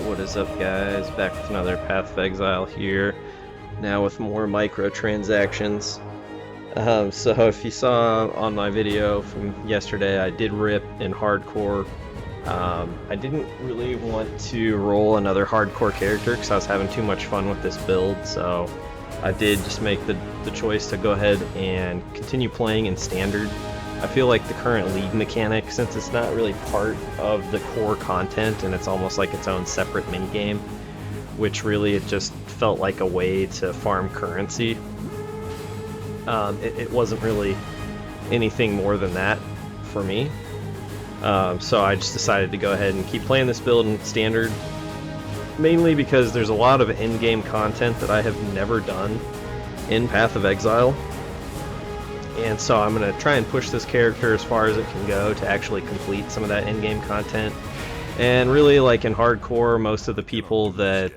What is up, guys? Back with another Path of Exile here, now with more microtransactions. So if you saw on my video from yesterday, I did rip in Hardcore. I didn't really want to roll another Hardcore character because I was having too much fun with this build, so I did just make the choice to go ahead and continue playing in Standard. I feel like the current League mechanic, since it's not really part of the core content and it's almost like its own separate minigame, which really it just felt like a way to farm currency. It wasn't really anything more than that for me. So I just decided to go ahead and keep playing this build in Standard, mainly because there's a lot of endgame content that I have never done in Path of Exile. And so I'm going to try and push this character as far as it can go to actually complete some of that endgame content. And really, like in Hardcore, most of the people that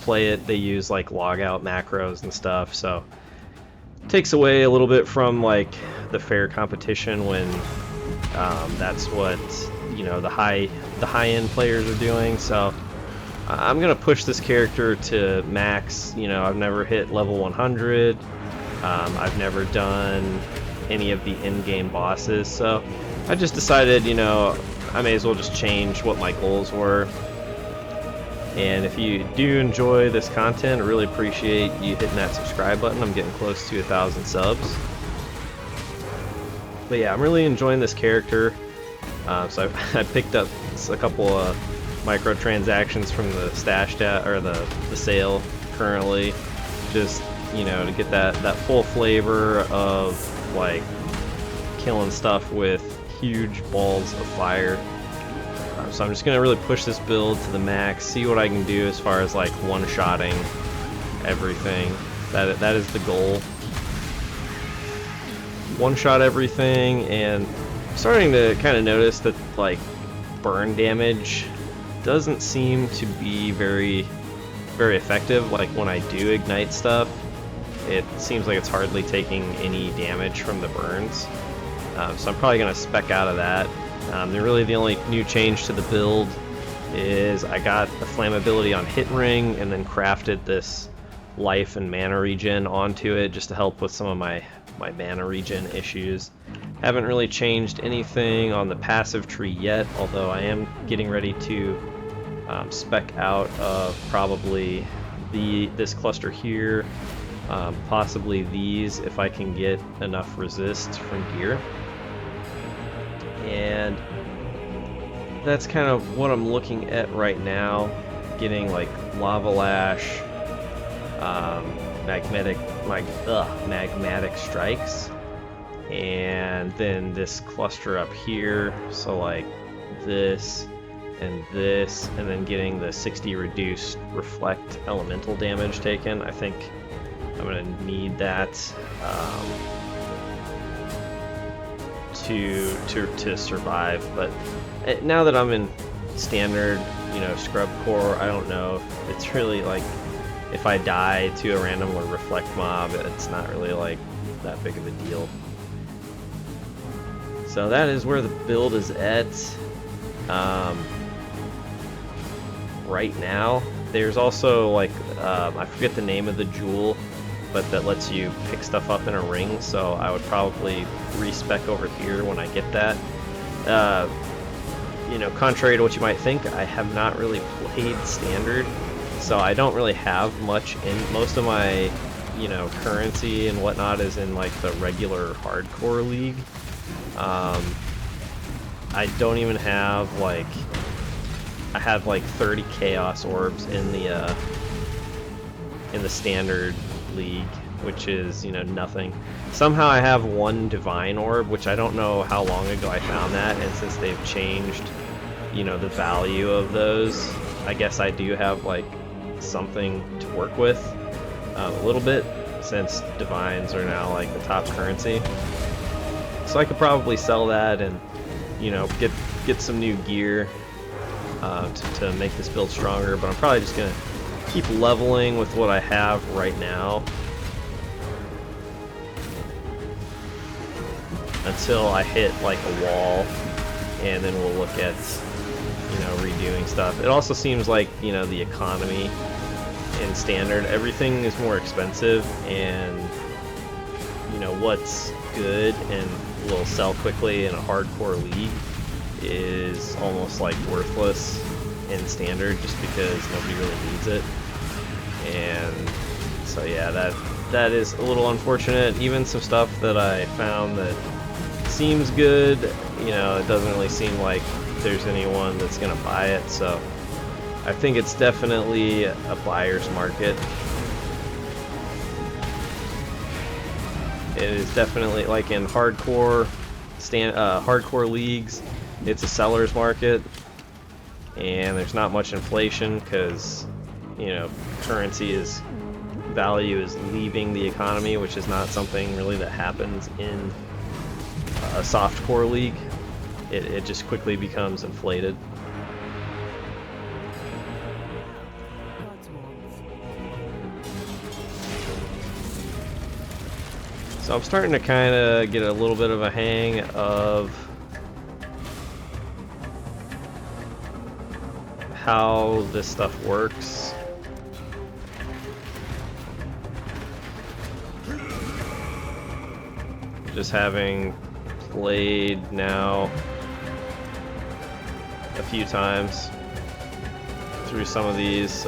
play it, they use like logout macros and stuff, so it takes away a little bit from like the fair competition when that's what, you know, the high-end players are doing. So I'm going to push this character to max. You know, I've never hit level 100. I've never done any of the in-game bosses, so I just decided, you know, I may as well just change what my goals were. And if you do enjoy this content, I really appreciate you hitting that subscribe button. I'm getting close to 1,000 subs. But yeah, I'm really enjoying this character. So I picked up a couple of microtransactions from the the sale currently, just, you know, to get that full flavor of like killing stuff with huge balls of fire. So I'm just gonna really push this build to the max, see what I can do as far as like one-shotting everything. That is the goal. One-shot everything, and I'm starting to kind of notice that like burn damage doesn't seem to be very effective. Like when I do ignite stuff, it seems like it's hardly taking any damage from the burns. So I'm probably going to spec out of that. Really the only new change to the build is I got the flammability on hit ring and then crafted this life and mana regen onto it just to help with some of my mana regen issues. Haven't really changed anything on the passive tree yet, although I am getting ready to spec out of probably this cluster here. Possibly these if I can get enough resist from gear. And that's kind of what I'm looking at right now. Getting like lava lash, magmatic strikes, and then this cluster up here. So like this, and then getting the 60 reduced reflect elemental damage taken. I think I'm gonna need that to survive. But now that I'm in Standard, you know, scrub core, I don't know if it's really like if I die to a random or reflect mob, it's not really like that big of a deal. So that is where the build is at right now. There's also like I forget the name of the jewel, but that lets you pick stuff up in a ring, so I would probably respec over here when I get that. You know, contrary to what you might think, I have not really played Standard, so I don't really have much in. Most of my, you know, currency and whatnot is in like the regular Hardcore League. I don't even have like, I have like 30 Chaos Orbs in the Standard League, which is, you know, nothing. Somehow I have one Divine Orb, which I don't know how long ago I found that, and since they've changed, you know, the value of those, I guess I do have like something to work with a little bit, since Divines are now like the top currency. So I could probably sell that and, you know, get some new gear to make this build stronger, but I'm probably just gonna keep leveling with what I have right now until I hit like a wall, and then we'll look at, you know, redoing doing stuff. It also seems like, you know, the economy in standard, everything is more expensive, and you know what's good and will sell quickly in a hardcore league is almost like worthless in standard, just because nobody really needs it. And so yeah, that is a little unfortunate. Even some stuff that I found that seems good, you know, it doesn't really seem like there's anyone that's gonna buy it. So I think it's definitely a buyer's market. It is definitely, like in hardcore leagues, it's a seller's market, and there's not much inflation because, you know, value is leaving the economy, which is not something really that happens in a softcore league. It just quickly becomes inflated. So I'm starting to kind of get a little bit of a hang of how this stuff works. Just having played now a few times through some of these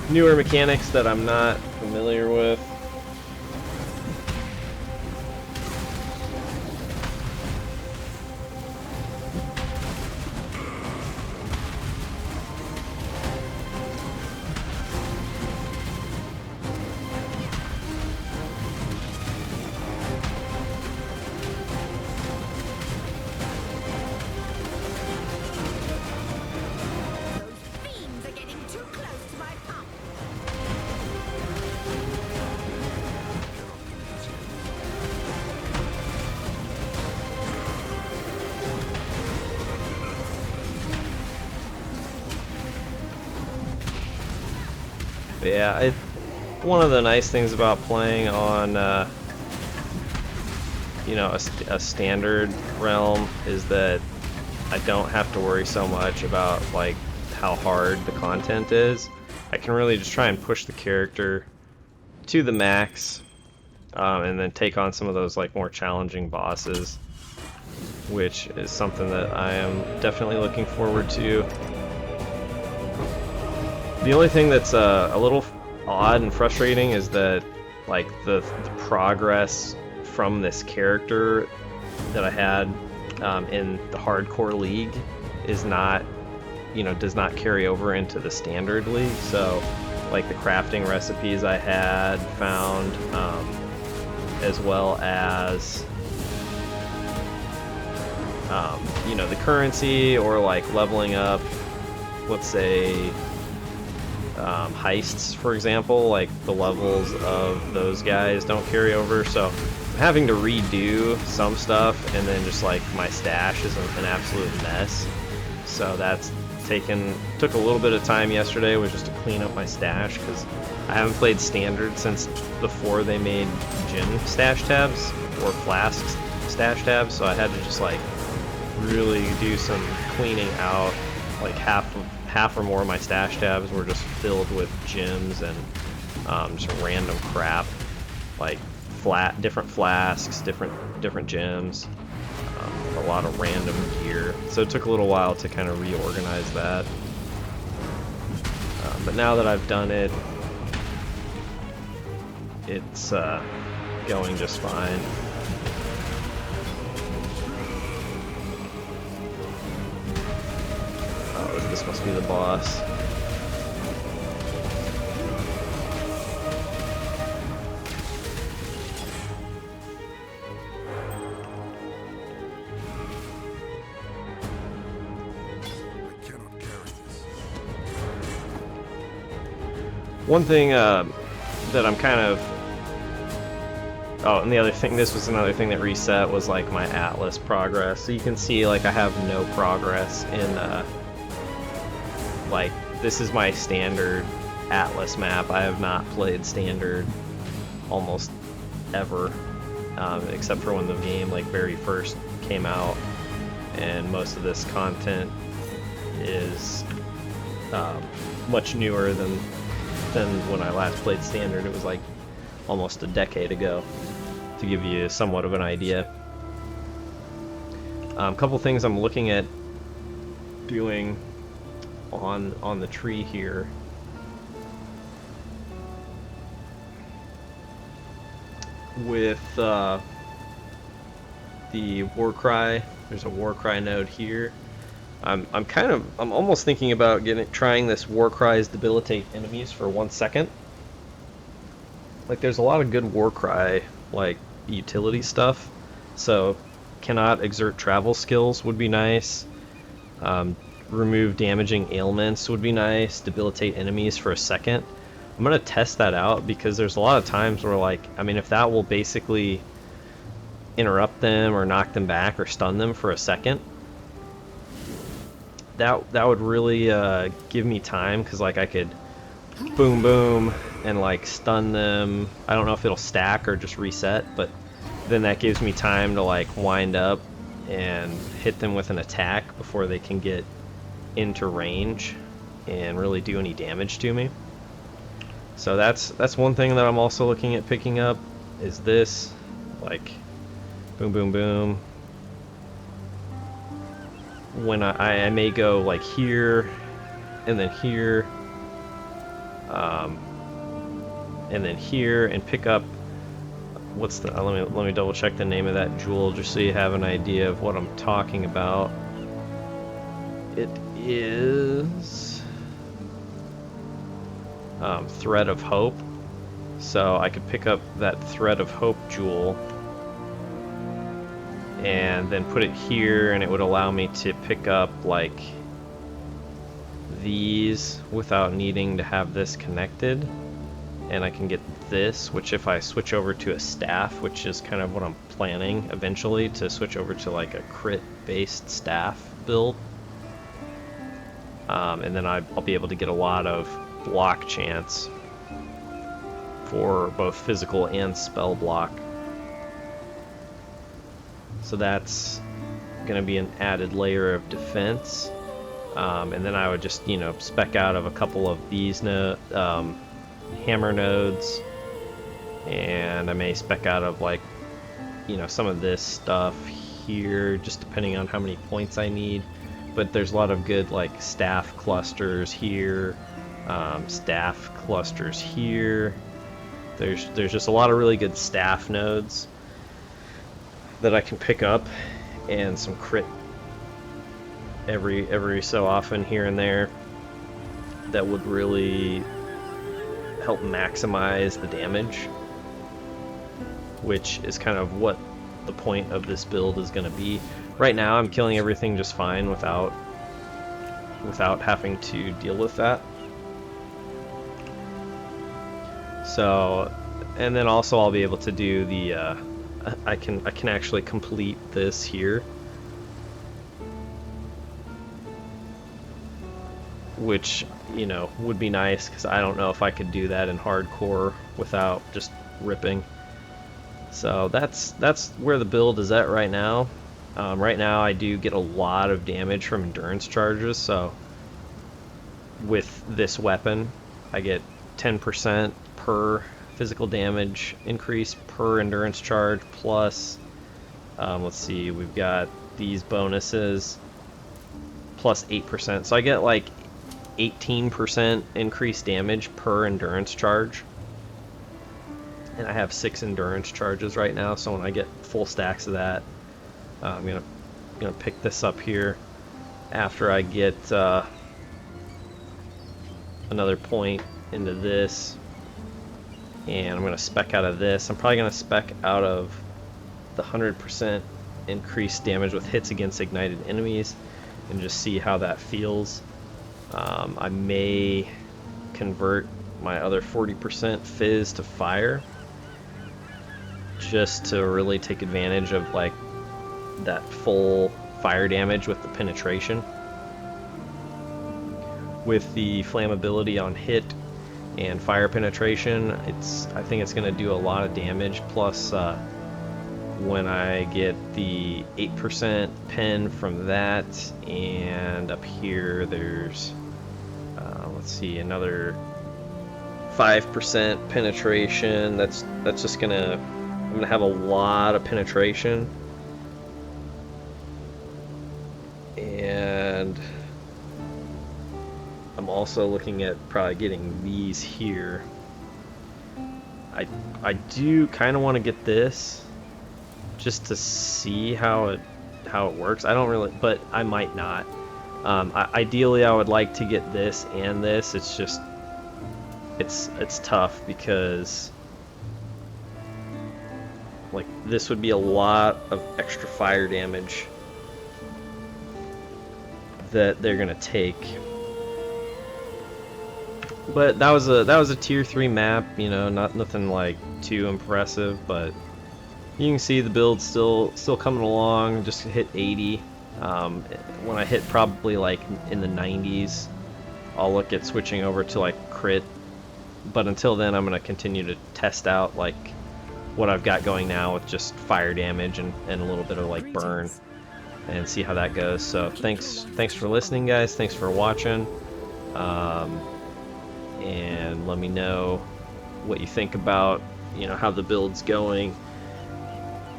newer mechanics that I'm not familiar with. But yeah, one of the nice things about playing on, you know, a standard realm is that I don't have to worry so much about like how hard the content is. I can really just try and push the character to the max, and then take on some of those like more challenging bosses, which is something that I am definitely looking forward to. The only thing that's a little odd and frustrating is that like the progress from this character that I had in the hardcore league is not, you know, does not carry over into the standard league. So like the crafting recipes I had found, as well as you know, the currency or like leveling up, let's say heists, for example, like the levels of those guys don't carry over, so I'm having to redo some stuff, and then just like my stash is an absolute mess. So that's took a little bit of time yesterday, was just to clean up my stash, because I haven't played standard since before they made gem stash tabs or flasks stash tabs, so I had to just like really do some cleaning out. Like half or more of my stash tabs were just filled with gems and just random crap, like different flasks, different gems, a lot of random gear. So it took a little while to kind of reorganize that. But now that I've done it, it's going just fine. Oh, this must be the boss. One thing that I'm kind of... Oh, and the other thing, this was another thing that reset, was like my Atlas progress. So you can see like I have no progress in, like, this is my standard Atlas map. I have not played standard almost ever, except for when the game like very first came out, and most of this content is much newer than when I last played Standard. It was like almost a decade ago, to give you somewhat of an idea. A couple things I'm looking at doing on the tree here. With the Warcry, there's a Warcry node here. I'm almost thinking about trying this Warcry's debilitate enemies for 1 second. Like, there's a lot of good Warcry like utility stuff. So cannot exert travel skills would be nice. Remove damaging ailments would be nice. Debilitate enemies for a second. I'm gonna test that out because there's a lot of times where, like, I mean, if that will basically interrupt them or knock them back or stun them for a second, that would really give me time, because like I could boom boom and like stun them. I don't know if it'll stack or just reset, but then that gives me time to like wind up and hit them with an attack before they can get into range and really do any damage to me. So that's one thing that I'm also looking at picking up, is this, like, boom boom boom. When I may go like here and then here, and then here, and pick up what's the let me double check the name of that jewel just so you have an idea of what I'm talking about. It is Thread of Hope. So I could pick up that Thread of Hope jewel and then put it here, and it would allow me to pick up like these without needing to have this connected. And I can get this, which if I switch over to a staff, which is kind of what I'm planning eventually, to switch over to like a crit based staff build, and then I'll be able to get a lot of block chance for both physical and spell block. So that's going to be an added layer of defense. And then I would just, you know, spec out of a couple of these hammer nodes, and I may spec out of, like, you know, some of this stuff here, just depending on how many points I need. But there's a lot of good like staff clusters here, staff clusters here. There's just a lot of really good staff nodes that I can pick up, and some crit every so often here and there that would really help maximize the damage, which is kind of what the point of this build is going to be. Right now I'm killing everything just fine without having to deal with that. So, and then also I'll be able to do the I can actually complete this here, which, you know, would be nice, because I don't know if I could do that in hardcore without just ripping. So that's where the build is at right now. Right now I do get a lot of damage from endurance charges, so with this weapon I get 10% per physical damage increase per endurance charge, plus let's see, we've got these bonuses plus 8%, so I get like 18% increased damage per endurance charge. And I have 6 endurance charges right now, so when I get full stacks of that, I'm gonna pick this up here after I get another point into this, and I'm gonna spec out of this. I'm probably gonna spec out of the 100% increased damage with hits against ignited enemies, and just see how that feels. I may convert my other 40% fizz to fire, just to really take advantage of like that full fire damage with the penetration. With the flammability on hit and fire penetration, I think it's going to do a lot of damage. Plus, when I get the 8% pen from that, and up here there's let's see, another 5% penetration. That's just gonna, I'm gonna have a lot of penetration. And I'm also looking at probably getting these here. I do kind of want to get this just to see how it works. I don't really, but I might not. Ideally, I would like to get this and this. It's just it's tough because like this would be a lot of extra fire damage that they're gonna take. But that was a tier 3 map, you know, nothing like too impressive, but you can see the build's still coming along. Just hit 80. When I hit probably like in the 90s, I'll look at switching over to like crit. But until then, I'm gonna continue to test out like what I've got going now with just fire damage and a little bit of like burn, and see how that goes. So thanks for listening, guys. Thanks for watching. And let me know what you think about, you know, how the build's going,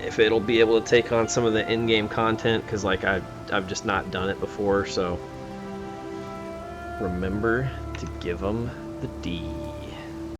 if it'll be able to take on some of the in-game content, because like I've just not done it before. So remember to give them the D.